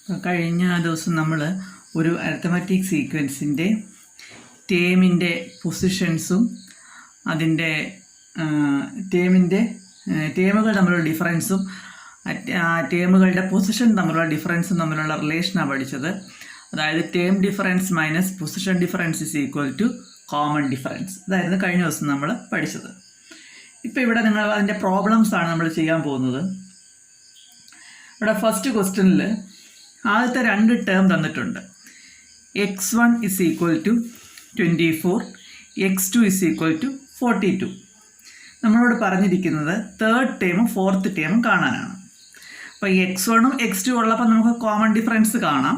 കഴിഞ്ഞ ദിവസം നമ്മൾ ഒരു അരിത്തമാറ്റിക് സീക്വൻസിൻ്റെ ടേമിൻ്റെ പൊസിഷൻസും അതിൻ്റെ ടേമുകൾ തമ്മിലുള്ള ഡിഫറൻസും ടേമുകളുടെ പൊസിഷൻ തമ്മിലുള്ള ഡിഫറൻസും തമ്മിലുള്ള റിലേഷനാണ് പഠിച്ചത്. അതായത് term difference minus position difference is equal to common difference. അതായിരുന്നു കഴിഞ്ഞ ദിവസം നമ്മൾ പഠിച്ചത്. ഇപ്പോൾ ഇവിടെ നിങ്ങൾ അതിൻ്റെ പ്രോബ്ലംസാണ് നമ്മൾ ചെയ്യാൻ പോകുന്നത്. ഇവിടെ ഫസ്റ്റ് ക്വസ്റ്റ്യനിൽ ആദ്യത്തെ രണ്ട് ടേം തന്നിട്ടുണ്ട്. x1 is equal to 24, x2 is equal to 42. നമ്മളോട് പറഞ്ഞിരിക്കുന്നത് തേർഡ് ടേമും ഫോർത്ത് ടേമും കാണാനാണ്. അപ്പോൾ x1ഉം x2 ഉള്ളപ്പോൾ നമുക്ക് കോമൺ ഡിഫറൻസ് കാണാം.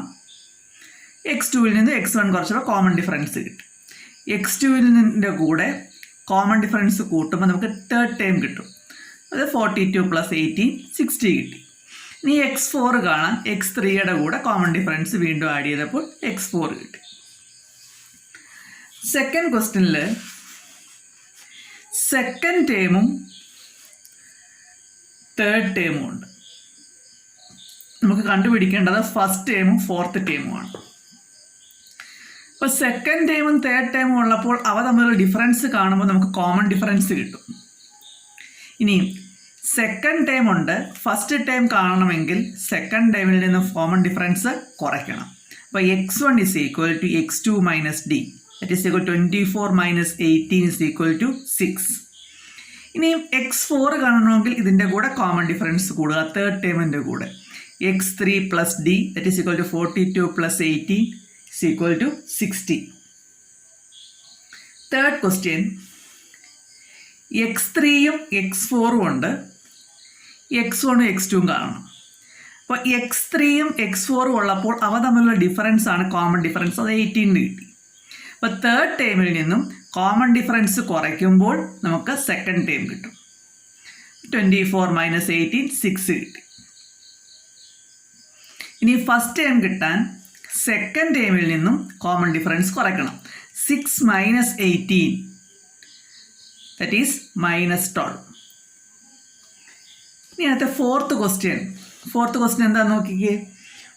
x2വിൽ നിന്ന് x1 കുറച്ചുകൂടെ കോമൺ ഡിഫറൻസ് കിട്ടും. x2വിൽ നിന്നിൻ്റെ കൂടെ കോമൺ ഡിഫറൻസ് കൂട്ടുമ്പോൾ നമുക്ക് തേർഡ് ടേം കിട്ടും. അത് 42 + 18 60 കിട്ടി. ഇനി x4 കാണാൻ x3യുടെ കൂടെ കോമൺ ഡിഫറൻസ് വീണ്ടും ആഡ് ചെയ്തപ്പോൾ x4 കിട്ടി. സെക്കൻഡ് ക്വസ്റ്റ്യനിൽ സെക്കൻഡ് ടേമും തേർഡ് ടേമും ഉണ്ട്. നമുക്ക് കണ്ടുപിടിക്കേണ്ടത് ഫസ്റ്റ് ടേമും ഫോർത്ത് ടേമുമാണ്. അപ്പോൾ സെക്കൻഡ് ടേമും തേർഡ് ടേമും ഉള്ളപ്പോൾ അവ തമ്മിലുള്ള ഡിഫറൻസ് കാണുമ്പോൾ നമുക്ക് കോമൺ ഡിഫറൻസ് കിട്ടും. ഇനി സെക്കൻഡ് ടേം ഉണ്ട്, ഫസ്റ്റ് ടേം കാണണമെങ്കിൽ സെക്കൻഡ് ടേമിൽ നിന്ന് കോമൺ ഡിഫറൻസ് കുറയ്ക്കണം. അപ്പോൾ x1 is equal to x2 minus d, that is equal 24 minus 18 is equal to 6. ഇനി x4 കാണണമെങ്കിൽ ഇതിൻ്റെ കൂടെ കോമൺ ഡിഫറൻസ് കൂടുക, തേർഡ് ടേമിൻ്റെ കൂടെ. x3 plus d, that is equal to 42 plus 18 is equal to 60. Third question, x3യും x4ഉം ഉണ്ട്, x1ഉം x2ഉം കാണണം. അപ്പോൾ x3യും x4ഉം ഉള്ളപ്പോൾ അവ തമ്മിലുള്ള ഡിഫറൻസ് ആണ് കോമൺ ഡിഫറൻസ്, അത് 18 കിട്ടി. അപ്പോൾ തേർഡ് ടേമിൽ നിന്നും കോമൺ ഡിഫറൻസ് കുറയ്ക്കുമ്പോൾ നമുക്ക് സെക്കൻഡ് ടേം കിട്ടും. 24 മൈനസ് 18 6 കിട്ടി. ഇനി ഫസ്റ്റ് ടേം കിട്ടാൻ സെക്കൻഡ് ടേമിൽ നിന്നും കോമൺ ഡിഫറൻസ് കുറയ്ക്കണം. 6 മൈനസ് 18 ദറ്റ് ഈസ് -12. ഇനി അടുത്ത ഫോർത്ത് ക്വസ്റ്റ്യൻ എന്താണെന്ന് നോക്കിക്കേ.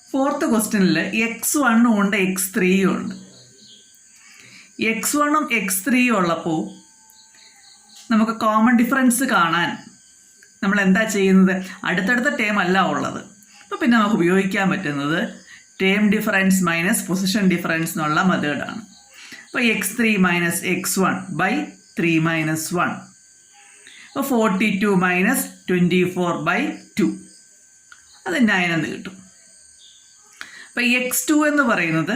ഫോർത്ത് ക്വസ്റ്റ്യനിൽ x1ഉം ഉണ്ട് x3യും ഉണ്ട്. x1ഉം x3യും ഉള്ളപ്പോൾ നമുക്ക് കോമൺ ഡിഫറൻസ് കാണാൻ നമ്മൾ എന്താ ചെയ്യുന്നത്? അടുത്തടുത്ത ടേം അല്ല ഉള്ളത്. അപ്പോൾ പിന്നെ നമുക്ക് ഉപയോഗിക്കാൻ പറ്റുന്നത് term difference minus position difference എന്നുള്ള മെത്തേഡാണ്. അപ്പോൾ x3 minus x1 by 3 minus 1. അപ്പോൾ 42 മൈനസ് 24 ബൈ 2, അത് 9 എന്ന് കിട്ടും. അപ്പോൾ x2 എന്ന് പറയുന്നത്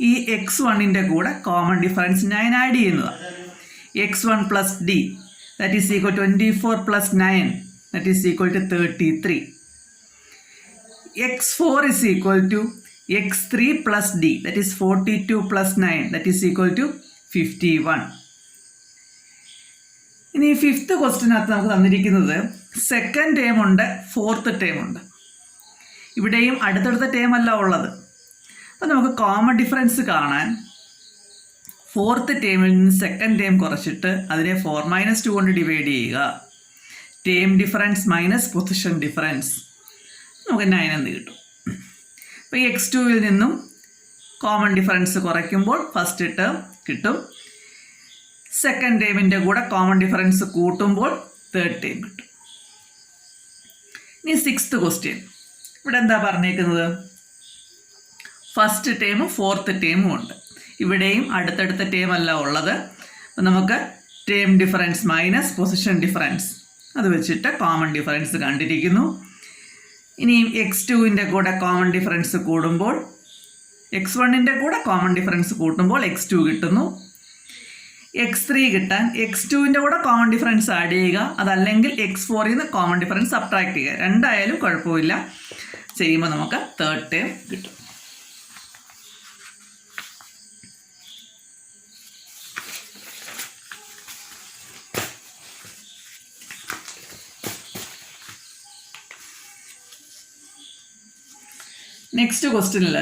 ഈ x1ൻ്റെ കൂടെ കോമൺ ഡിഫറൻസ് 9 ആഡ് ചെയ്യുന്നതാണ്. x1 plus d, that is equal 24 plus 9, that is equal to 33. x4 is equal to x3 plus d, that is 42 plus 9, that is equal to 51. ഇനി ഫിഫ്ത്ത് ക്വസ്റ്റ്യനകത്ത് നമുക്ക് തന്നിരിക്കുന്നത് സെക്കൻഡ് ടേം ഉണ്ട്, fourth term ഉണ്ട്. ഇവിടെയും അടുത്തടുത്ത term അല്ല ഉള്ളത്. അപ്പോൾ നമുക്ക് കോമൺ ഡിഫറൻസ് കാണാൻ ഫോർത്ത് ടേമിൽ നിന്ന് സെക്കൻഡ് ടേം കുറച്ചിട്ട് അതിനെ 4 - 2 കൊണ്ട് ഡിവൈഡ് ചെയ്യുക. Term difference minus position difference നമുക്ക് 9 എന്ന് കിട്ടും. അപ്പോൾ x2വിൽ നിന്നും കോമൺ ഡിഫറൻസ് കുറയ്ക്കുമ്പോൾ ഫസ്റ്റ് ടേം കിട്ടും. സെക്കൻഡ് ടേമിൻ്റെ കൂടെ കോമൺ ഡിഫറൻസ് കൂട്ടുമ്പോൾ തേർഡ് ടേം കിട്ടും. ഇനി സിക്സ്ത് ക്വസ്റ്റ്യൻ, ഇവിടെ എന്താ പറഞ്ഞേക്കുന്നത്? ഫസ്റ്റ് ടേമും ഫോർത്ത് ടേമും ഉണ്ട്. ഇവിടെയും അടുത്തടുത്ത ടേം അല്ല ഉള്ളത്. അപ്പം നമുക്ക് term difference minus position difference അത് വെച്ചിട്ട് കോമൺ ഡിഫറൻസ് കണ്ടിരിക്കുന്നു. ഇനിയും x2ൻ്റെ കൂടെ കോമൺ ഡിഫറൻസ് കൂടുമ്പോൾ x1ൻ്റെ കൂടെ കോമൺ ഡിഫറൻസ് കൂട്ടുമ്പോൾ x2 കിട്ടുന്നു. x3 കിട്ടാൻ x2ൻ്റെ കൂടെ കോമൺ ഡിഫറൻസ് ആഡ് ചെയ്യുക, അതല്ലെങ്കിൽ x4ൽ നിന്ന് കോമൺ ഡിഫറൻസ് സബ്ട്രാക്ട് ചെയ്യുക. രണ്ടായാലും കുഴപ്പമില്ല. ചെയ്യുമ്പോൾ നമുക്ക് തേർഡ് ടേം കിട്ടും. നെക്സ്റ്റ് ക്വസ്റ്റ്യനിൽ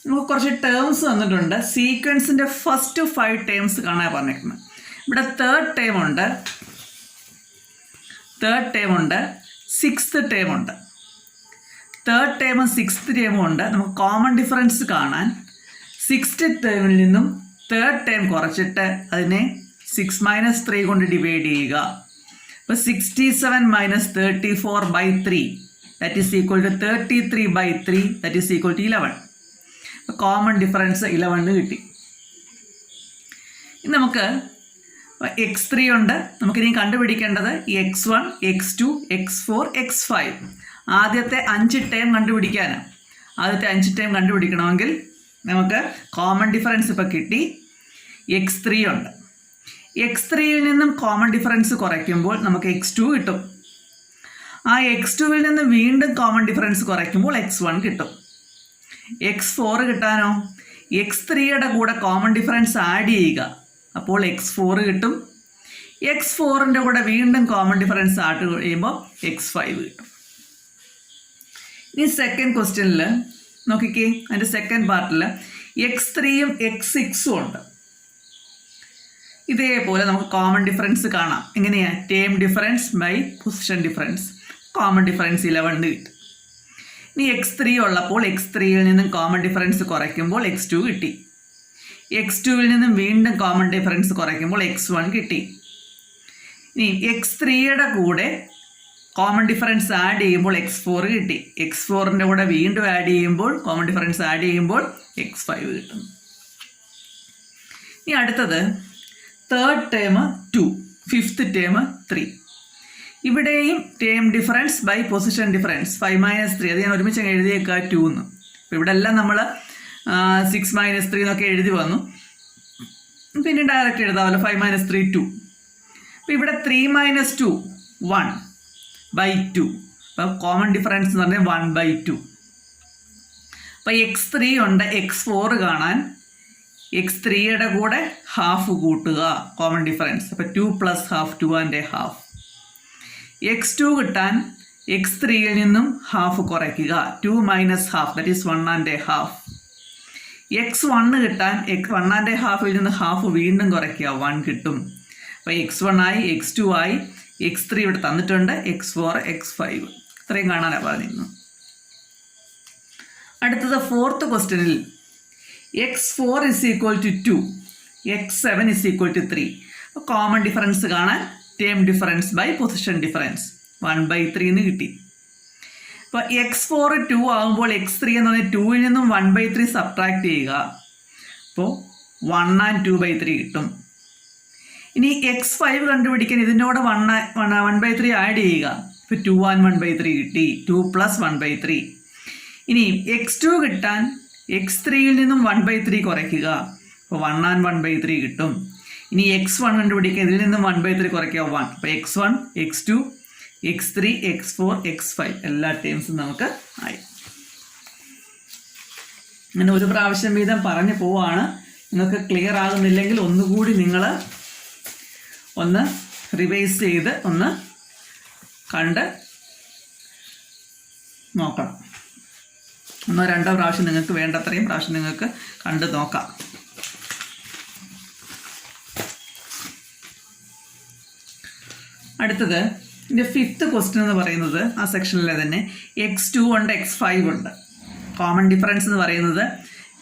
നമുക്ക് കുറച്ച് ടേംസ് തന്നിട്ടുണ്ട്. സീക്വൻസിൻ്റെ ഫസ്റ്റ് 5 ടേംസ് കാണാൻ പറഞ്ഞിരിക്കുന്നത്. ഇവിടെ തേർഡ് ടേം ഉണ്ട്, സിക്സ്ത് ടേം ഉണ്ട്. തേർഡ് ടേമും സിക്സ്ത് ടേമും ഉണ്ട്. നമുക്ക് കോമൺ ഡിഫറൻസ് കാണാൻ സിക്സ്ത് ടേമിൽ നിന്നും തേർഡ് ടേം കുറച്ചിട്ട് അതിനെ 6 - 3 കൊണ്ട് ഡിവൈഡ് ചെയ്യുക. അപ്പോൾ 67 - 34/3 that is equal to 33/3 that is equal to 11. അപ്പോൾ കോമൺ ഡിഫറൻസ് 11 കിട്ടി. ഇനി നമുക്ക് x3 ഉണ്ട്. നമുക്കിനി കണ്ടുപിടിക്കേണ്ടത് x1, x2, x4, x5. ആദ്യത്തെ 5 ടേം കണ്ടുപിടിക്കാനാണ്. ആദ്യത്തെ 5 ടേം കണ്ടുപിടിക്കണമെങ്കിൽ നമുക്ക് കോമൺ ഡിഫറൻസ് ഇപ്പോൾ കിട്ടി. x3 ഉണ്ട്. x3യിൽ നിന്നും കോമൺ ഡിഫറൻസ് കുറയ്ക്കുമ്പോൾ നമുക്ക് x2 കിട്ടും. ആ x2വിൽ നിന്ന് വീണ്ടും കോമൺ ഡിഫറൻസ് കുറയ്ക്കുമ്പോൾ x1 കിട്ടും. x4 കിട്ടാനോ x3യുടെ കൂടെ കോമൺ ഡിഫറൻസ് ആഡ് ചെയ്യുക. അപ്പോൾ x4 കിട്ടും. x4ൻ്റെ കൂടെ വീണ്ടും കോമൺ ഡിഫറൻസ് ആഡ് ചെയ്യുമ്പോൾ x5 കിട്ടും. ഇനി സെക്കൻഡ് ക്വസ്റ്റ്യനിൽ നോക്കിക്കേ, അതിൻ്റെ സെക്കൻഡ് പാർട്ടിൽ x3യും x6ഉം ഉണ്ട്. ഇതേപോലെ നമുക്ക് കോമൺ ഡിഫറൻസ് കാണാം. എങ്ങനെയാണ്? Term difference by position difference. Common difference 11 കിട്ടും. ഇനി x3 ഉള്ളപ്പോൾ x3യിൽ നിന്നും കോമൺ ഡിഫറൻസ് കുറയ്ക്കുമ്പോൾ x2 കിട്ടി. x2വിൽ നിന്നും വീണ്ടും കോമൺ ഡിഫറൻസ് കുറയ്ക്കുമ്പോൾ x1 കിട്ടി. ഇനി x3യുടെ കൂടെ കോമൺ ഡിഫറൻസ് ആഡ് ചെയ്യുമ്പോൾ x4 കിട്ടി. x4ൻ്റെ കൂടെ വീണ്ടും ആഡ് ചെയ്യുമ്പോൾ കോമൺ ഡിഫറൻസ് ആഡ് ചെയ്യുമ്പോൾ x5 കിട്ടും. ഇനി അടുത്തത് തേർഡ് ടേം 2, ഫിഫ്ത്ത് ടേം 3. ഇവിടെയും term difference by position difference 5 - 3. അത് ഞാൻ ഒരുമിച്ച് എഴുതിയേക്കുക 2 എന്ന്. അപ്പോൾ ഇവിടെ എല്ലാം നമ്മൾ 6 - 3 എന്നൊക്കെ എഴുതി വന്നു. പിന്നെ ഡയറക്റ്റ് എഴുതാമല്ലോ 5 - 3 2. അപ്പോൾ ഇവിടെ 3 - 2 1/2. അപ്പോൾ കോമൺ ഡിഫറൻസ് എന്ന് പറഞ്ഞാൽ 1/2. അപ്പോൾ x3 ഉണ്ട്. x4 കാണാൻ x3യുടെ കൂടെ ഹാഫ് കൂട്ടുക, കോമൺ ഡിഫറൻസ്. അപ്പോൾ 2 + ½ 2.5. x2 കിട്ടാൻ x3യിൽ നിന്നും ഹാഫ് കുറയ്ക്കുക, 2 - ½ ദാറ്റ് ഈസ് 1.5. x1 കിട്ടാൻ 1.5ൽ നിന്ന് ഹാഫ് വീണ്ടും കുറയ്ക്കുക, 1 കിട്ടും. അപ്പോൾ x1 ആയി, x2 ആയി, x3 ഇവിടെ തന്നിട്ടുണ്ട്, x4, x5 ഇത്രയും കാണാനാണ് പറഞ്ഞിരുന്നു. അടുത്തത് ഫോർത്ത് ക്വസ്റ്റ്യനിൽ x4 = 2, x7 = 3. അപ്പോൾ കോമൺ ഡിഫറൻസ് കാണാൻ term difference by position difference 1/3 എന്ന് കിട്ടി. അപ്പോൾ x4 2 ആകുമ്പോൾ x3 എന്ന് പറഞ്ഞാൽ 2ൽ നിന്നും 1/3 സബ്ട്രാക്ട് ചെയ്യുക. അപ്പോൾ 1 and 2/3 കിട്ടും. ഇനി x5 കണ്ടുപിടിക്കാൻ ഇതിനോട് 1/3 ആഡ് ചെയ്യുക. ഇപ്പോൾ 2 and 1/3 കിട്ടി, 2 + 1/3. ഇനി x2 കിട്ടാൻ x3യിൽ നിന്നും 1/3 കുറയ്ക്കുക. അപ്പോൾ 1 and 1/3 കിട്ടും. ഇനി x1 കണ്ടുപിടിക്കുക, ഇതിൽ നിന്നും 1/3 കുറയ്ക്കുക 1. അപ്പോൾ x1, x2, x3, x4, x5 എല്ലാ ടേംസും നമുക്ക് ആയി. അങ്ങനെ ഒരു പ്രാവശ്യം വീതം പറഞ്ഞു പോവാണ്. നിങ്ങൾക്ക് ക്ലിയർ ആകുന്നില്ലെങ്കിൽ ഒന്നുകൂടി നിങ്ങൾ ഒന്ന് റിവൈസ് ചെയ്ത് ഒന്ന് കണ്ട് നോക്കണം. 1-2 പ്രാവശ്യം നിങ്ങൾക്ക് വേണ്ടത്രയും പ്രാവശ്യം നിങ്ങൾക്ക് കണ്ട് നോക്കാം. അടുത്തത് ഇതിൻ്റെ ഫിഫ്ത്ത് ക്വസ്റ്റ്യൻ എന്ന് പറയുന്നത് ആ സെക്ഷനിലെ തന്നെ x2 ഉണ്ട്, x5 ഉണ്ട്. കോമൺ ഡിഫറൻസ് എന്ന് പറയുന്നത്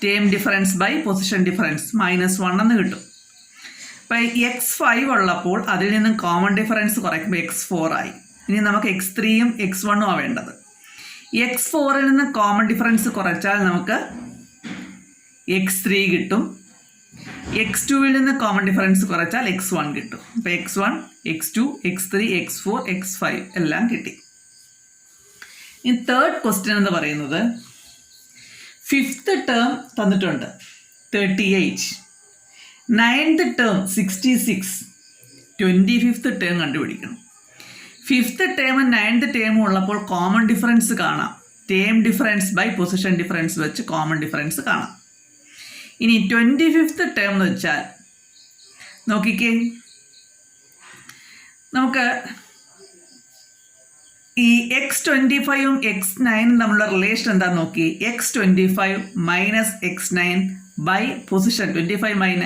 term difference by position difference -1 എന്ന് കിട്ടും. അപ്പോൾ x5 ഉള്ളപ്പോൾ അതിൽ നിന്നും കോമൺ ഡിഫറൻസ് കുറയ്ക്കുമ്പോൾ x4 ആയി. ഇനി നമുക്ക് x3യും x1ഉം ആണ് വേണ്ടത്. x4ൽ നിന്ന് കോമൺ ഡിഫറൻസ് കുറച്ചാൽ നമുക്ക് x3 കിട്ടും. x2വിൽ നിന്ന് കോമൺ ഡിഫറൻസ് കുറച്ചാൽ x1 കിട്ടും. അപ്പോൾ x1, x2, x3, x4, x5 എല്ലാം കിട്ടി. ഇനി തേർഡ് ക്വസ്റ്റ്യൻ എന്ന് പറയുന്നത് ഫിഫ്ത്ത് ടേം തന്നിട്ടുണ്ട് 38, 9th ടേം 66, 25th ടേം കണ്ടുപിടിക്കണം. ഫിഫ്ത്ത് ടേമും 9th ടേമും ഉള്ളപ്പോൾ കോമൺ ഡിഫറൻസ് കാണാം. Term difference by position difference വെച്ച് കോമൺ ഡിഫറൻസ് കാണാം. ഇനി 25th ടേം എന്ന് വെച്ചാൽ നോക്കിക്കേ, നമുക്ക് ഈ x25ഉം x9ഉം തമ്മിലുള്ള റിലേഷൻ എന്താണെന്ന് നോക്കി. x25 - x9 by position 25 - 9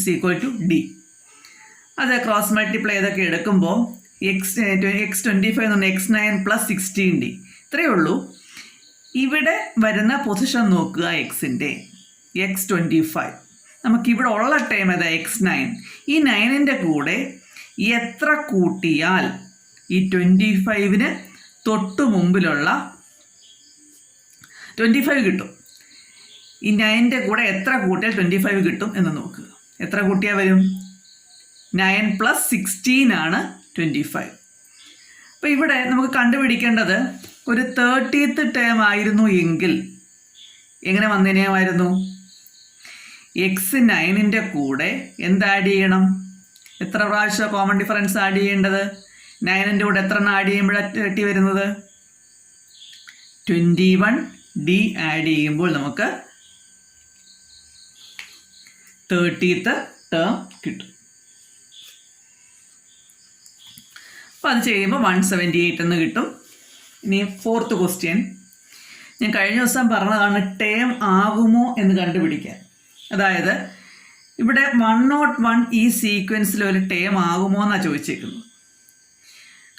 = D. അത് ക്രോസ് മൾട്ടിപ്ലൈ ചെയ്തൊക്കെ എടുക്കുമ്പോൾ x25 എന്ന് പറഞ്ഞാൽ x9 + 16d. ഇത്രയേ ഉള്ളൂ. ഇവിടെ വരുന്ന പൊസിഷൻ നോക്കുക എക്സിൻ്റെ, x25. നമുക്കിവിടെ ഉള്ള ടൈം ഏതാ? x9. ഈ 9ൻ്റെ കൂടെ എത്ര കൂട്ടിയാൽ ഈ 25ന് തൊട്ട് മുമ്പിലുള്ള 25 കിട്ടും? ഈ 9ൻ്റെ കൂടെ എത്ര കൂട്ടിയാൽ 25 കിട്ടും എന്ന് നോക്കുക. എത്ര കൂട്ടിയാൽ വരും? 9 + 16 ആണ് 25. അപ്പോൾ ഇവിടെ നമുക്ക് കണ്ടുപിടിക്കേണ്ടത് ഒരു 30th ടേം ആയിരുന്നു എങ്കിൽ എങ്ങനെ വന്നേനെയായിരുന്നു? x9ൻ്റെ കൂടെ എന്ത് ആഡ് ചെയ്യണം? എത്ര പ്രാവശ്യം കോമൺ ഡിഫറൻസ് ആഡ് ചെയ്യേണ്ടത്? 9ൻ്റെ കൂടെ എത്ര എണ്ണം ആഡ് ചെയ്യുമ്പോഴാണ് 30 വരുന്നത്? 21d ആഡ് ചെയ്യുമ്പോൾ നമുക്ക് 30th ടേം കിട്ടും. അപ്പോൾ അത് ചെയ്യുമ്പോൾ 178 എന്ന് കിട്ടും. ഇനി 4th ക്വസ്റ്റ്യൻ. ഞാൻ കഴിഞ്ഞ ദിവസം പറഞ്ഞതാണ് ടേം ആകുമോ എന്ന് കണ്ടുപിടിക്കാൻ. അതായത് ഇവിടെ 101 ഈ സീക്വൻസിൽ ഒരു ടേം ആകുമോ എന്നാണ് ചോദിച്ചേക്കുന്നത്.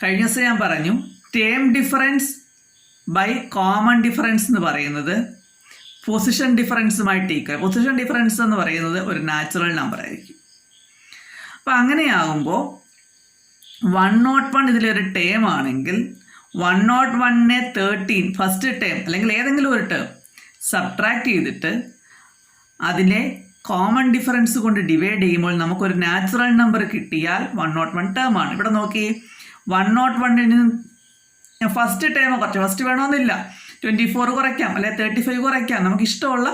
കഴിഞ്ഞ ദിവസം ഞാൻ പറഞ്ഞു term difference by common difference എന്ന് പറയുന്നത് പൊസിഷൻ ഡിഫറൻസുമായിട്ട് ഈക്വൽ. പൊസിഷൻ ഡിഫറൻസ് എന്ന് പറയുന്നത് ഒരു നാച്ചുറൽ നമ്പർ ആയിരിക്കും. അപ്പോൾ അങ്ങനെയാകുമ്പോൾ 101 ഇതിലൊരു ടേം ആണെങ്കിൽ 101നെ 13 ഫസ്റ്റ് ടേം അല്ലെങ്കിൽ ഏതെങ്കിലും ഒരു ടേം സബ്ട്രാക്ട് ചെയ്തിട്ട് അതിനെ കോമൺ ഡിഫറൻസ് കൊണ്ട് ഡിവൈഡ് ചെയ്യുമ്പോൾ നമുക്കൊരു നാച്ചുറൽ നമ്പർ കിട്ടിയാൽ 101 ടേം ആണ്. ഇവിടെ നോക്കി 101ന് ഫസ്റ്റ് ടേം കുറച്ച്, ഫസ്റ്റ് വേണമെന്നില്ല, 24 കുറയ്ക്കാം അല്ലെ 35 കുറയ്ക്കാം. നമുക്ക് ഇഷ്ടമുള്ള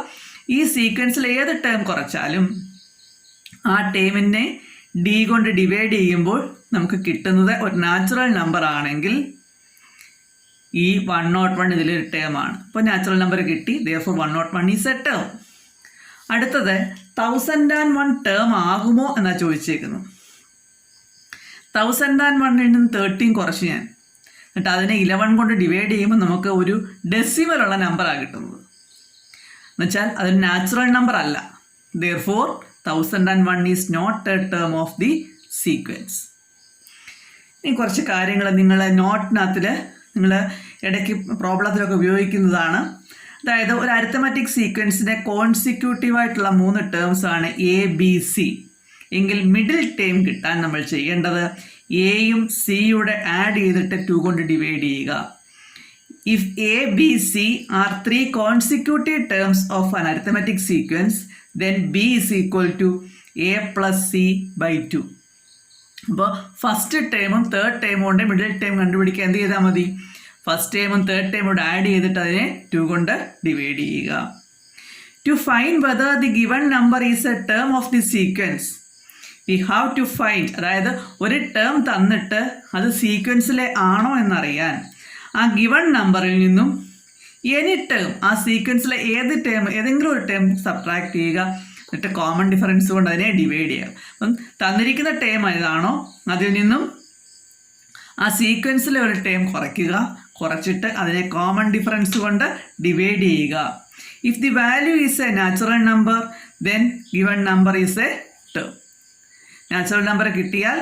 ഈ സീക്വൻസിൽ ഏത് ടേം കുറച്ചാലും ആ ടേമിനെ ഡി കൊണ്ട് ഡിവൈഡ് ചെയ്യുമ്പോൾ നമുക്ക് കിട്ടുന്നത് ഒരു നാച്ചുറൽ നമ്പർ ആണെങ്കിൽ ഈ 101 ഇതിലൊരു ടേം ആണ്. അപ്പോൾ നാച്ചുറൽ നമ്പർ കിട്ടി. therefore 101 is a term. അടുത്തത് 1001 ടേം ആകുമോ എന്നാണ് ചോദിച്ചേക്കുന്നത്. 1001ൽ നിന്ന് 13 കുറച്ച് ഞാൻ, എന്നിട്ട് അതിനെ 11 കൊണ്ട് ഡിവൈഡ് ചെയ്യുമ്പോൾ നമുക്ക് ഒരു ഡെസിമലുള്ള നമ്പറാണ് കിട്ടുന്നത്. എന്നുവെച്ചാൽ അതൊരു നാച്ചുറൽ നമ്പർ അല്ല. therefore 1001 is not a term of the sequence. ഇനി കുറച്ച് കാര്യങ്ങൾ നിങ്ങൾ നോട്ടിനകത്തിൽ നിങ്ങൾ ഇടയ്ക്ക് പ്രോബ്ലത്തിലൊക്കെ ഉപയോഗിക്കുന്നതാണ്. അതായത് ഒരു അരിത്തമാറ്റിക് സീക്വൻസിൻ്റെ കോൺസിക്യൂട്ടീവായിട്ടുള്ള 3 ടേംസ് ആണ് ABC എങ്കിൽ മിഡിൽ ടേം കിട്ടാൻ നമ്മൾ ചെയ്യേണ്ടത് എയും സിയുടെ ആഡ് ചെയ്തിട്ട് 2 കൊണ്ട് ഡിവൈഡ് ചെയ്യുക. If ABC are 3 consecutive terms of an arithmetic sequence then B is equal to A plus C by 2. അപ്പോൾ ഫസ്റ്റ് ടേമും തേർഡ് ടേമും കൊണ്ട് മിഡിൽ ടേം കണ്ടുപിടിക്കാൻ എന്ത് ചെയ്താൽ മതി? ഫസ്റ്റ് ടേമും തേർഡ് ടേമും കൂടെ ആഡ് ചെയ്തിട്ട് അതിനെ 2 കൊണ്ട് ഡിവൈഡ് ചെയ്യുക. To find whether the given number is a term of the sequence we have to find. അതായത് ഒരു ടേം തന്നിട്ട് അത് സീക്വൻസിലെ ആണോ എന്നറിയാൻ ആ ഗിവൺ നമ്പറിൽ നിന്നും എനി ടേം, ആ സീക്വൻസിലെ ഏതെങ്കിലും ഒരു ടേം സബ്ട്രാക്ട് ചെയ്യുക, എന്നിട്ട് കോമൺ ഡിഫറൻസ് കൊണ്ട് അതിനെ ഡിവൈഡ് ചെയ്യുക. അപ്പം തന്നിരിക്കുന്ന ടേം ഏതാണോ അതിൽ നിന്നും ആ സീക്വൻസിലെ ഒരു ടേം കുറച്ചിട്ട് അതിനെ കോമൺ ഡിഫറൻസ് കൊണ്ട് ഡിവൈഡ് ചെയ്യുക. If the value is a natural number then given number is a term. Natural number കിട്ടിയാൽ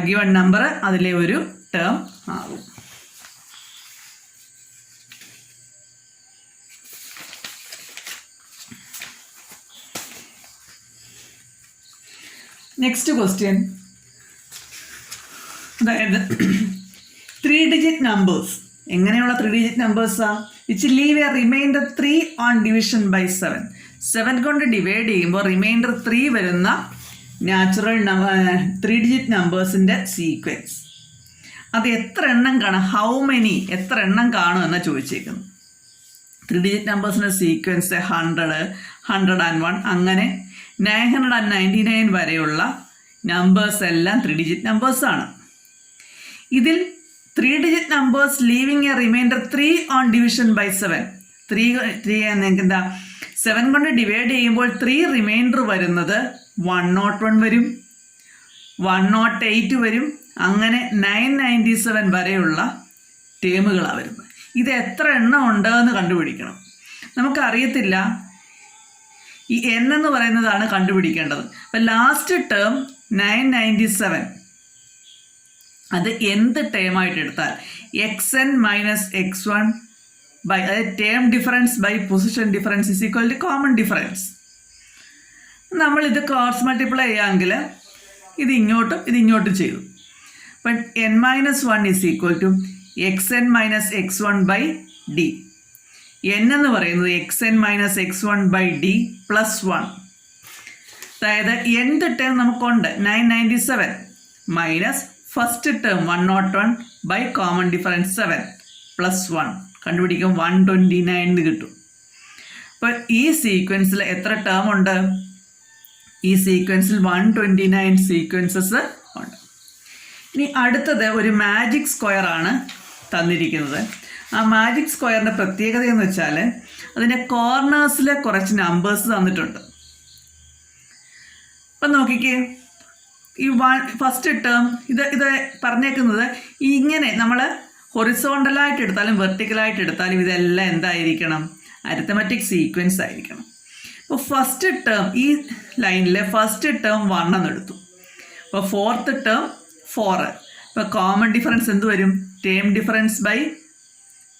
ഗിവൺ നമ്പർ അതിലെ ഒരു ടേം ആകും. Next question. അതായത് 3 ഡിജിറ്റ് നമ്പേഴ്സ്. എങ്ങനെയുള്ള 3 ഡിജിറ്റ് നമ്പേഴ്സാണ്? Which leave a remainder 3 on division by 7. 7 കൊണ്ട് divide ചെയ്യുമ്പോൾ reminder 3 വരുന്ന നാച്ചുറൽ 3 ഡിജിറ്റ് നമ്പേഴ്സിൻ്റെ സീക്വൻസ്. അത് എത്ര എണ്ണം കാണും? ഹൗ മെനി, എത്ര എണ്ണം കാണും എന്നാണ് ചോദിച്ചേക്കുന്നത്. 3 ഡിജിറ്റ് നമ്പേഴ്സിൻ്റെ സീക്വൻസ് 100, 101 അങ്ങനെ 999 വരെയുള്ള നമ്പേഴ്സ് എല്ലാം 3 ഡിജിറ്റ് നമ്പേഴ്സാണ്. ഇതിൽ 3 digit numbers leaving a remainder 3 on division by 7. 3 എന്താ 7 കൊണ്ട് ഡിവൈഡ് ചെയ്യുമ്പോൾ 3 റിമൈൻഡർ വരുന്നത് 101 വരും, 108 വരും, അങ്ങനെ 997 വരെയുള്ള ടേമുകളാണ് വരുന്നത്. ഇത് എത്ര എണ്ണം ഉണ്ടെന്ന് കണ്ടുപിടിക്കണം. നമുക്കറിയത്തില്ല. ഈ n എന്ന് പറയുന്നതാണ് കണ്ടുപിടിക്കേണ്ടത്. അപ്പോൾ ലാസ്റ്റ് ടേം 997, അത് എന്ത് ടേമായിട്ട് എടുത്താൽ xn മൈനസ് x1 ബൈ, അതായത് term difference by position difference is equal to common difference. നമ്മളിത് ക്രോസ് മൾട്ടിപ്ലൈ ചെയ്യാമെങ്കിൽ ഇത് ഇങ്ങോട്ടും ചെയ്തു. അപ്പം n-1 is equal to xn minus x1 by D. n എന്ന് പറയുന്നത് xn minus x1 by D plus 1. അതായത് nth ടേം നമുക്കുണ്ട് 997 minus first term 101 by common difference 7 plus 1 കണ്ടുപിടിക്കും 129 കിട്ടും. അപ്പോൾ ഈ സീക്വൻസിൽ എത്ര ടേം ഉണ്ട്? ഈ സീക്വൻസിൽ 129 സീക്വൻസസ് ഉണ്ട്. ഇനി അടുത്തത് ഒരു മാജിക് സ്ക്വയർ ആണ് തന്നിരിക്കുന്നത്. ആ മാജിക് സ്ക്വയറിൻ്റെ പ്രത്യേകത എന്ന് വെച്ചാൽ അതിൻ്റെ കോർണേഴ്സിൽ കുറച്ച് നമ്പേഴ്സ് തന്നിട്ടുണ്ട്. അപ്പം നോക്കിക്കേ, ഈ ഫസ്റ്റ് ടേം ഇത് പറഞ്ഞേക്കുന്നത് ഇങ്ങനെ നമ്മൾ ഹൊറിസോണ്ടലായിട്ട് എടുത്താലും വെർട്ടിക്കലായിട്ട് എടുത്താലും ഇതെല്ലാം എന്തായിരിക്കണം? അരിത്തമെറ്റിക് സീക്വൻസ് ആയിരിക്കണം. അപ്പോൾ ഫസ്റ്റ് ടേം ഈ ലൈനിലെ ഫസ്റ്റ് ടേം 1 എന്നെടുത്തു. അപ്പോൾ ഫോർത്ത് ടേം 4. ഇപ്പോൾ കോമൺ ഡിഫറൻസ് എന്ത് വരും? Term difference by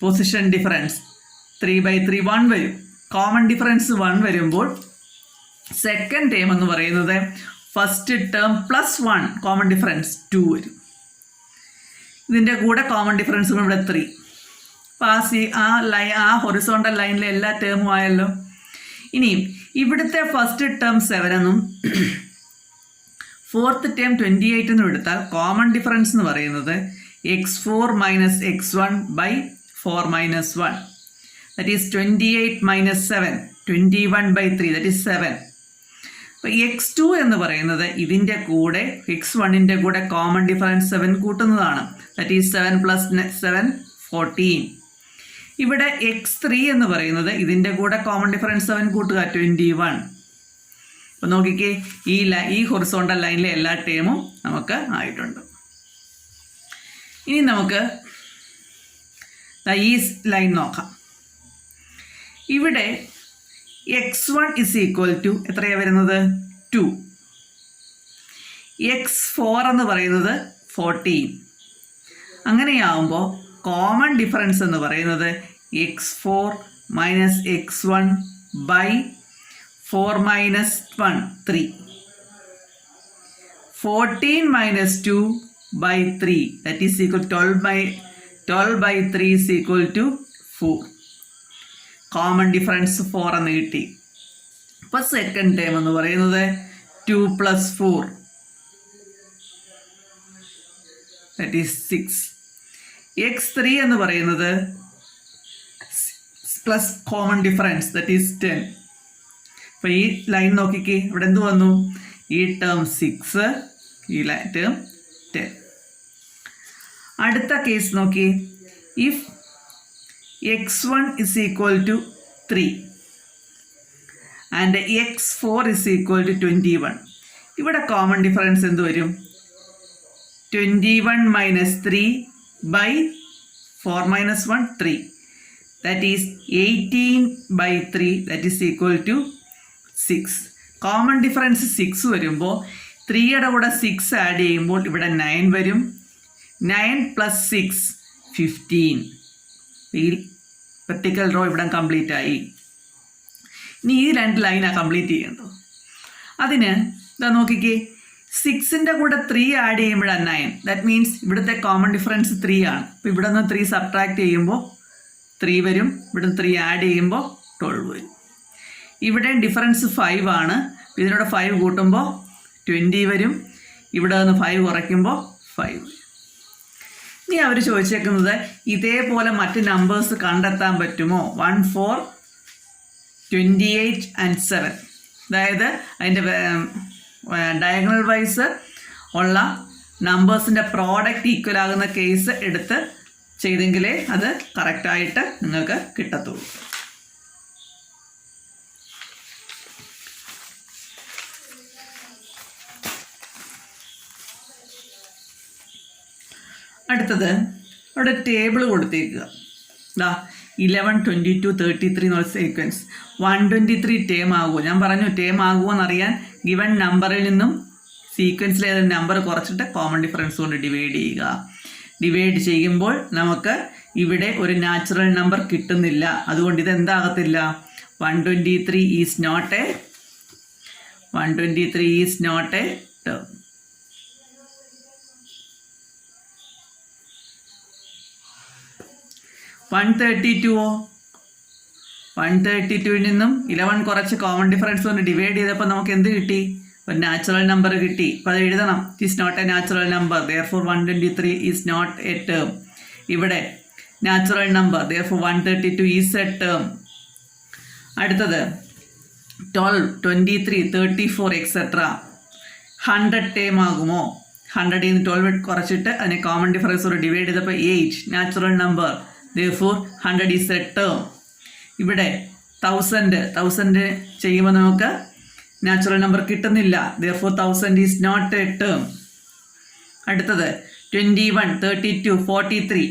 position difference 3/3 1 വരും. കോമൺ ഡിഫറൻസ് 1 വരുമ്പോൾ സെക്കൻഡ് ടേം എന്ന് പറയുന്നത് first term plus 1 common difference 2 വരും. ഇതിൻ്റെ കൂടെ കോമൺ ഡിഫറൻസും ഇവിടെ 3. അപ്പോൾ ആ ഹൊറിസോണ്ടൽ ലൈനിലെ എല്ലാ ടേമും ആയല്ലോ. ഇനിയും ഇവിടുത്തെ ഫസ്റ്റ് ടേം 7 എന്നും ഫോർത്ത് ടേം 28 എന്നും എടുത്താൽ കോമൺ ഡിഫറൻസ് എന്ന് പറയുന്നത് x4 minus x1 by 4 minus 1. That is 28 minus 7 21/3 that is 7. അപ്പോൾ x2 എന്ന് പറയുന്നത് ഇതിൻ്റെ കൂടെ x1ൻ്റെ കൂടെ കോമൺ ഡിഫറൻസ് 7 കൂട്ടുന്നതാണ്. That is 7 plus 7 14. ഇവിടെ x3 എന്ന് പറയുന്നത് ഇതിൻ്റെ കൂടെ കോമൺ ഡിഫറൻസ് 7 കൂട്ടുക 21. അപ്പോൾ നോക്കിക്കേ, ഈ ഹൊറിസോണ്ടൽ ലൈനിലെ എല്ലാ ടേമും നമുക്ക് ആയിട്ടുണ്ട്. ഇനി നമുക്ക് ഈ ലൈൻ നോക്കാം. ഇവിടെ x1 ഇസ് ഈക്വൽ ടു എത്രയാണ് വരുന്നത്? 2. x4 എന്ന് പറയുന്നത് 14. അങ്ങനെയാവുമ്പോൾ കോമൺ ഡിഫറൻസ് എന്ന് പറയുന്നത് x4 minus x1 by 4 minus 1 3. 14 minus 2 by 3 that is equal to 12 by 3 is equal to 4. Common difference 4 എന്ന് കിട്ടി. അപ്പോൾ സെക്കൻഡ് ടേം എന്ന് പറയുന്നത് 2 പ്ലസ് 4 ദറ്റ് ഈസ് 6. x3 എന്ന് പറയുന്നത് plus common difference that is 10. അപ്പോൾ ഈ ലൈൻ നോക്കിക്കേ, ഇവിടെ എന്ത് വന്നു? ഈ ടേം 6, ഈ ടേം 10. അടുത്ത കേസ് നോക്കി, if x1 is equal to 3 and x4 is equal to 21. ഇവിടെ കോമൺ ഡിഫറൻസ് എന്ത് വരും? 21 minus 3 by 4 minus 1 3 that is 18/3 that is equal to 6. Common difference 6 വരുമ്പോൾ 3യുടെ കൂടെ 6 ആഡ് ചെയ്യുമ്പോൾ ഇവിടെ 9 വരും. 9 പ്ലസ് 6 15. ഈ വെർട്ടിക്കൽ റോ ഇവിടെ കംപ്ലീറ്റ് ആയി. ഇനി ഈ 2 ലൈനാണ് കംപ്ലീറ്റ് ചെയ്യേണ്ടത്. അതിന് ഇതാ നോക്കിക്കേ, 6ൻ്റെ കൂടെ 3 ആഡ് ചെയ്യുമ്പോഴാണ് 9. ദാറ്റ് മീൻസ് ഇവിടുത്തെ കോമൺ ഡിഫറൻസ് 3 ആണ്. അപ്പോൾ ഇവിടെ നിന്ന് 3 സബ്ട്രാക്ട് ചെയ്യുമ്പോൾ 3 വരും. ഇവിടെ 3 ആഡ് ചെയ്യുമ്പോൾ 12 വരും. ഇവിടെ ഡിഫറൻസ് 5 ആണ്. ഇതിനോട് 5 കൂട്ടുമ്പോൾ 20 വരും. ഇവിടെ നിന്ന് 5 കുറയ്ക്കുമ്പോൾ 5 വരും. ഇനി അവർ ചോദിച്ചേക്കുന്നത് ഇതേപോലെ മറ്റ് നമ്പേഴ്സ് കണ്ടെത്താൻ പറ്റുമോ? 1 4 28 and 7. അതായത് അതിൻ്റെ ഡയഗണൽ വൈസ് ഉള്ള നമ്പേഴ്സിൻ്റെ പ്രോഡക്റ്റ് ഈക്വൽ ആകുന്ന കേസ് എടുത്ത് ചെയ്തെങ്കിലേ അത് കറക്റ്റായിട്ട് നിങ്ങൾക്ക് കിട്ടത്തുള്ളൂ. അടുത്തത് അവിടെ ടേബിൾ കൊടുത്തേക്കുക. ദാ 11 22 33 എന്നുള്ള സീക്വൻസ് 123 ടേം ആകുമോ? ഞാൻ പറഞ്ഞു ടേം ആകുമോ എന്നറിയാൻ ഗിവൺ നമ്പറിൽ നിന്നും സീക്വൻസിലെ ഏതൊരു നമ്പർ കുറച്ചിട്ട് കോമൺ ഡിഫറൻസ് കൊണ്ട് ഡിവൈഡ് ചെയ്യുക. ഡിവൈഡ് ചെയ്യുമ്പോൾ നമുക്ക് ഇവിടെ ഒരു നാച്ചുറൽ നമ്പർ കിട്ടുന്നില്ല. അതുകൊണ്ട് ഇത് എന്താകത്തില്ല, 123 ഈസ് നോട്ട് എ ടേം. 132ൽ നിന്നും 11 കുറച്ച് കോമൺ ഡിഫറൻസ് കൊണ്ട് ഡിവൈഡ് ചെയ്തപ്പോൾ നമുക്ക് എന്ത് കിട്ടി, ഒരു നാച്ചുറൽ നമ്പർ കിട്ടി. അപ്പോൾ അത് എഴുതണം, it is not a natural number, therefore 123 is not a term. ഇവിടെ natural number, therefore 132 is a term. അടുത്തത് 12, 23, 34 എക്സെട്ര 100 ടേം ആകുമോ? 100ൽ നിന്ന് 12 കുറച്ചിട്ട് അതിനെ കോമൺ ഡിഫറൻസോട് ഡിവൈഡ് ചെയ്തപ്പോൾ 8 natural number, therefore 100 is a term. ഇവിടെ 1000 ചെയ്യുമ്പോൾ നമുക്ക് നാച്ചുറൽ നമ്പർ കിട്ടുന്നില്ല, therefore 1000 is not a term. അടുത്തത് 21, 32, 43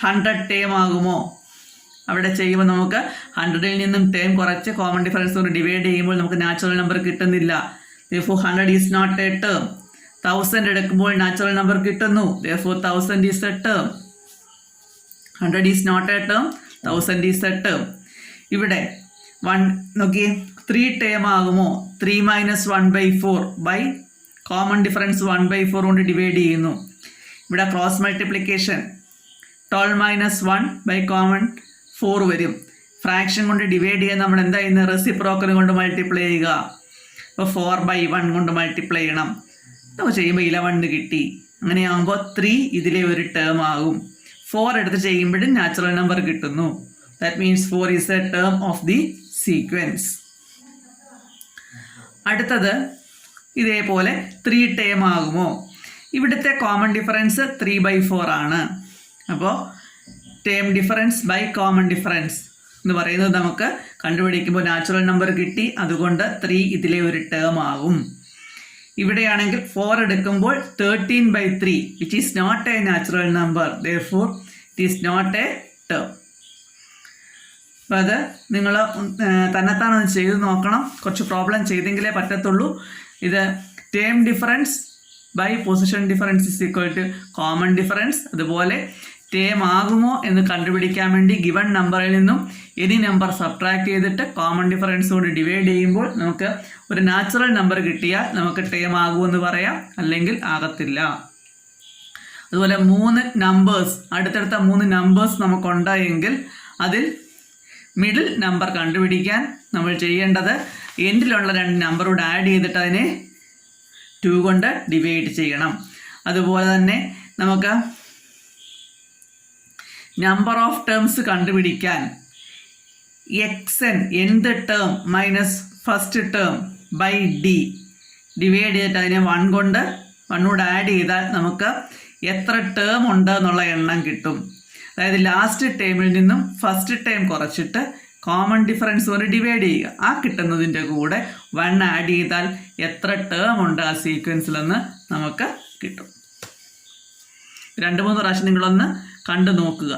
100 ടേം ആകുമോ? അവിടെ ചെയ്യുമ്പോൾ നമുക്ക് 100ൽ നിന്നും ടേം കുറച്ച് കോമൺ ഡിഫറൻസ് കൊണ്ട് ഡിവൈഡ് ചെയ്യുമ്പോൾ നമുക്ക് നാച്ചുറൽ നമ്പർ കിട്ടുന്നില്ല, therefore 100 is not a term. 1000 എടുക്കുമ്പോൾ നാച്ചുറൽ നമ്പർ കിട്ടുന്നു, therefore 1000 is a term. 100 is not a term, 1000 is a term. ഇവിടെ 1 നോക്കിയേ, 3 ടേം ആകുമോ? 3 - 1/4 ബൈ കോമൺ ഡിഫറൻസ് 1/4 കൊണ്ട് ഡിവൈഡ് ചെയ്യുന്നു. ഇവിടെ ക്രോസ് മൾട്ടിപ്ലിക്കേഷൻ 12 - 1 ബൈ കോമൺ 4 വരും. ഫ്രാക്ഷൻ കൊണ്ട് ഡിവൈഡ് ചെയ്യാൻ നമ്മൾ എന്താ ചെയ്യുന്നത്, റെസിപ്രോക്കൽ കൊണ്ട് മൾട്ടിപ്ലൈ ചെയ്യുക. അപ്പോൾ 4/1 കൊണ്ട് മൾട്ടിപ്ലൈ ചെയ്യണം. അപ്പോൾ ചെയ്യുമ്പോൾ 11 കിട്ടി. അങ്ങനെയാകുമ്പോൾ 3 ഇതിലെ ഒരു ടേം ആകും. 4 എടുത്ത് ചെയ്യുമ്പോഴും നാച്ചുറൽ നമ്പർ കിട്ടുന്നു. That means 4 is a term of the sequence. അടുത്തത് ഇതേപോലെ 3 ടേം ആകുമോ? ഇവിടുത്തെ കോമൺ ഡിഫറൻസ് 3/4 ആണ്. അപ്പോൾ term difference by common difference എന്ന് പറയുന്നത് നമുക്ക് കണ്ടുപിടിക്കുമ്പോൾ നാച്ചുറൽ നമ്പർ കിട്ടി, അതുകൊണ്ട് 3 ഇതിലെ ഒരു ടേം ആകും. ഇവിടെയാണെങ്കിൽ 4 എടുക്കുമ്പോൾ 13/3 which is not a natural number, therefore it is not a term. അപ്പോൾ അത് നിങ്ങൾ തന്നെത്താനൊന്ന് ചെയ്ത് നോക്കണം. കുറച്ച് പ്രോബ്ലം ചെയ്തെങ്കിലേ പറ്റത്തുള്ളൂ. ഇത് term difference by position difference is equal to common difference. അതുപോലെ ടേം ആകുമോ എന്ന് കണ്ടുപിടിക്കാൻ വേണ്ടി ഗിവൺ നമ്പറിൽ നിന്നും എനി നമ്പർ സബ്ട്രാക്ട് ചെയ്തിട്ട് കോമൺ ഡിഫറൻസ് കൊണ്ട് ഡിവൈഡ് ചെയ്യുമ്പോൾ നമുക്ക് ഒരു നാച്ചുറൽ നമ്പർ കിട്ടിയാൽ നമുക്ക് ടേം ആകുമെന്ന് പറയാം, അല്ലെങ്കിൽ ആകത്തില്ല. അതുപോലെ 3 നമ്പേഴ്സ്, അടുത്തടുത്ത 3 നമ്പേഴ്സ് നമുക്കുണ്ടായെങ്കിൽ അതിൽ മിഡിൽ നമ്പർ കണ്ടുപിടിക്കാൻ നമ്മൾ ചെയ്യേണ്ടത് എൻഡിലുള്ള 2 നമ്പറോട് ആഡ് ചെയ്തിട്ട് അതിനെ 2 കൊണ്ട് ഡിവൈഡ് ചെയ്യണം. അതുപോലെ തന്നെ നമുക്ക് നമ്പർ ഓഫ് ടേംസ് കണ്ടുപിടിക്കാൻ nth term minus first term by D divide ചെയ്തിട്ട് അതിനെ 1 കൂടെ ആഡ് ചെയ്താൽ നമുക്ക് എത്ര ടേം ഉണ്ട് എന്നുള്ള എണ്ണം കിട്ടും. അതായത് ലാസ്റ്റ് ടേമിൽ നിന്നും ഫസ്റ്റ് ടേം കുറച്ചിട്ട് കോമൺ ഡിഫറൻസ് കൊണ്ട് ഡിവൈഡ് ചെയ്യുക. ആ കിട്ടുന്നതിൻ്റെ കൂടെ 1 ആഡ് ചെയ്താൽ എത്ര ടേം ഉണ്ട് ആ സീക്വൻസിലെന്ന് നമുക്ക് കിട്ടും. 2-3 പ്രാവശ്യം നിങ്ങളൊന്ന് കണ്ടു നോക്കുക.